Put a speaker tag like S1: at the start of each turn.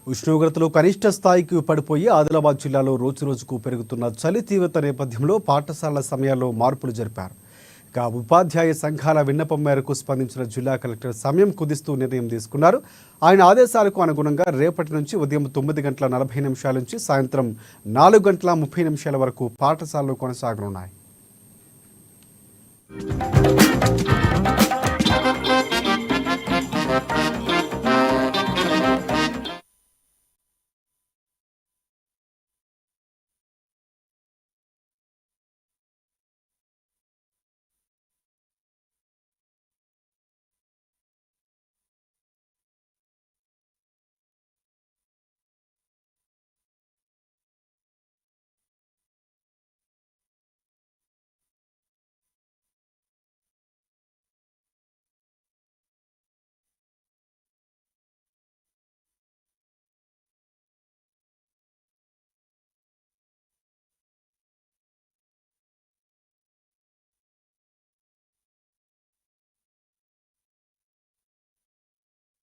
S1: ఉష్ణోగ్రతలు కనిష్ట స్థాయికి పడిపోయి ఆదిలాబాద్ జిల్లాలో రోజురోజుకు పెరుగుతున్న చలి తీవ్రత నేపథ్యంలో పాఠశాలల సమయాల్లో మార్పులు జరిపారు. ఇక ఉపాధ్యాయ సంఘాల విన్నపం మేరకు స్పందించిన జిల్లా కలెక్టర్ సమయం కుదిస్తూ నిర్ణయం తీసుకున్నారు. ఆయన ఆదేశాలకు అనుగుణంగా రేపటి నుంచి ఉదయం 9:40 నుంచి సాయంత్రం 4:30 వరకు పాఠశాలలు కొనసాగనున్నాయి.